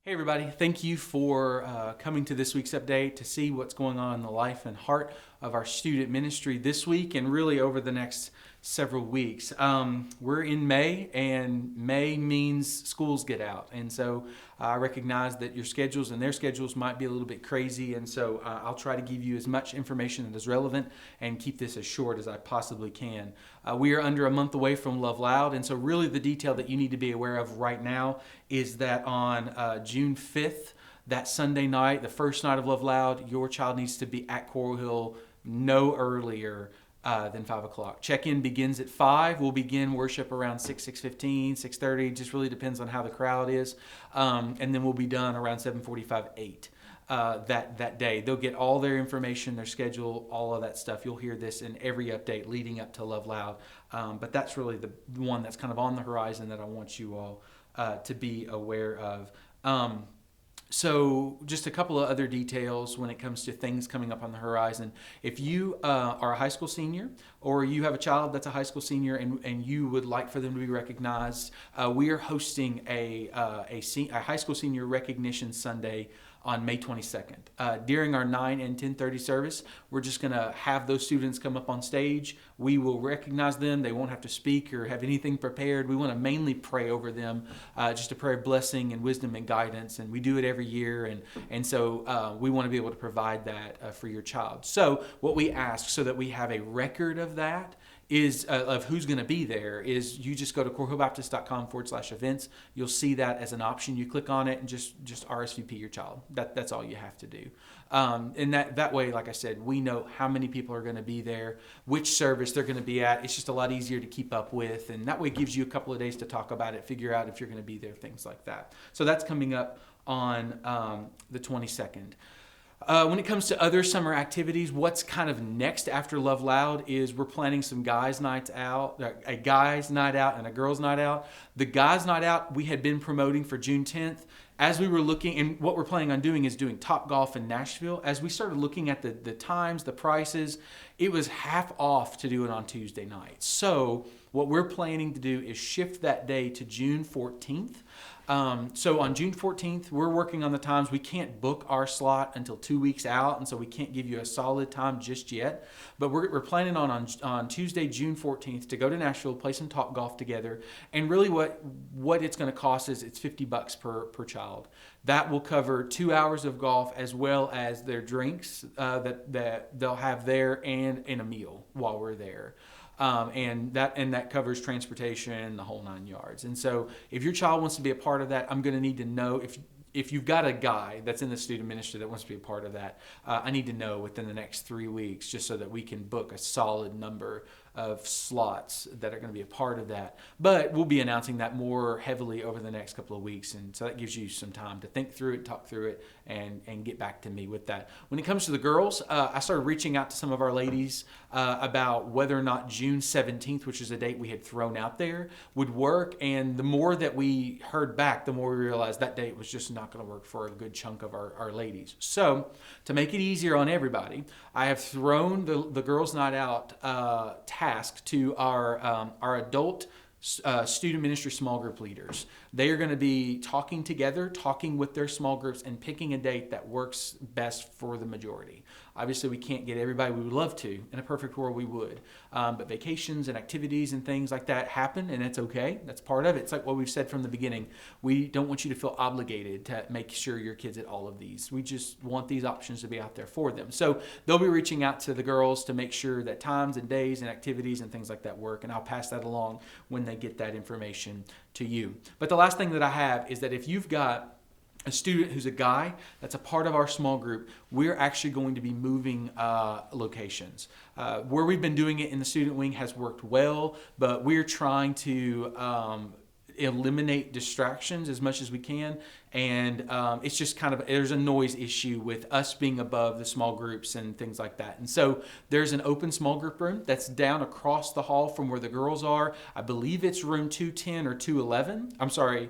Hey everybody, thank you for coming to this week's update to see what's going on in the life and heart of our student ministry this week and really over the next several weeks. We're in May, and May means schools get out, and so I recognize that your schedules and their schedules might be a little bit crazy, and so I'll try to give you as much information that is relevant and keep this as short as I possibly can. We are under a month away from Love Loud, and so really the detail that you need to be aware of right now is that on June 5th, that Sunday night, the first night of Love Loud, your child needs to be at Coral Hill no earlier than 5 o'clock. Check-in begins at 5. We'll begin worship around 6, 6:15, 6:30. Just really depends on how the crowd is. And then we'll be done around 7:45, 8. That day. They'll get all their information, their schedule, all of that stuff. You'll hear this in every update leading up to Love Loud. But that's really the one that's kind of on the horizon that I want you all to be aware of. So just a couple of other details when it comes to things coming up on the horizon. If you are a high school senior or you have a child that's a high school senior and you would like for them to be recognized, we are hosting a high school senior recognition Sunday on May 22nd. During our 9 and 10:30 service, we're just going to have those students come up on stage. We will recognize them. They won't have to speak or have anything prepared. We want to mainly pray over them, just a prayer of blessing and wisdom and guidance, and we do it every year, and so we want to be able to provide that for your child. So what we ask, so that we have a record of that, is of who's going to be there, is you just go to coralhillbaptist.com/events. You'll see that as an option. You click on it and just RSVP your child. That's all you have to do. And that way, like I said, we know how many people are going to be there, which service they're going to be at. It's just a lot easier to keep up with, and that way it gives you a couple of days to talk about it, figure out if you're going to be there, things like that. So that's coming up on the 22nd. When it comes to other summer activities, what's kind of next after Love Loud is we're planning some guys' nights out, a guys' night out and a girls' night out. The guys' night out we had been promoting for June 10th. As we were looking, and what we're planning on doing is doing Top Golf in Nashville. As we started looking at the times, the prices, it was half off to do it on Tuesday night. So what we're planning to do is shift that day to June 14th. So on June 14th, we're working on the times. We can't book our slot until 2 weeks out, and so we can't give you a solid time just yet. But we're planning on Tuesday, June 14th, to go to Nashville, play some Top Golf together. And really what it's going to cost is it's $50 per child. That will cover 2 hours of golf as well as their drinks that they'll have there and a meal while we're there. And that covers transportation, the whole 9 yards. And so if your child wants to be a part of that, I'm going to need to know if you've got a guy that's in the student ministry that wants to be a part of that. I need to know within the next 3 weeks, just so that we can book a solid number of slots that are going to be a part of that. But we'll be announcing that more heavily over the next couple of weeks, and so that gives you some time to think through it, talk through it, and get back to me with that. When it comes to the girls, I started reaching out to some of our ladies about whether or not June 17th, which is a date we had thrown out there, would work. And the more that we heard back, the more we realized that date was just not going to work for a good chunk of our ladies. So to make it easier on everybody, I have thrown the girls' night out task to our adult student ministry small group leaders. They are going to be talking together, talking with their small groups, and picking a date that works best for the majority. Obviously, we can't get everybody. We would love to. In a perfect world, we would. But vacations and activities and things like that happen, and it's okay. That's part of it. It's like what we've said from the beginning. We don't want you to feel obligated to make sure your kid's at all of these. We just want these options to be out there for them. So they'll be reaching out to the girls to make sure that times and days and activities and things like that work, and I'll pass that along when they get that information to you. But the last thing that I have is that if you've got a student who's a guy that's a part of our small group, we're actually going to be moving locations. Where we've been doing it in the student wing has worked well, but we're trying to eliminate distractions as much as we can, and it's just kind of, there's a noise issue with us being above the small groups and things like that. And so there's an open small group room that's down across the hall from where the girls are. I believe it's room 210 or 211. I'm sorry,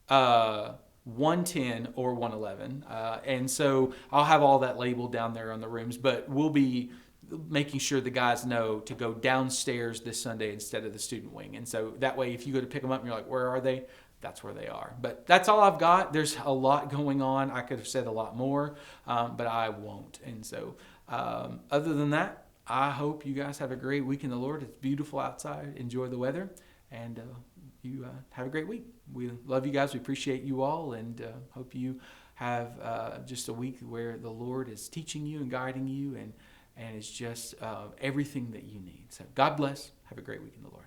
110 or 111. And so I'll have all that labeled down there on the rooms, but we'll be making sure the guys know to go downstairs this Sunday instead of the student wing. And so that way, if you go to pick them up and you're like, where are they? that's where they are. But that's all I've got. There's a lot going on. I could have said a lot more, but I won't. And so, other than that, I hope you guys have a great week in the Lord. It's beautiful outside. Enjoy the weather, and you have a great week. We love you guys. We appreciate you all, and hope you have just a week where the Lord is teaching you and guiding you, and it's just everything that you need. So God bless. Have a great week in the Lord.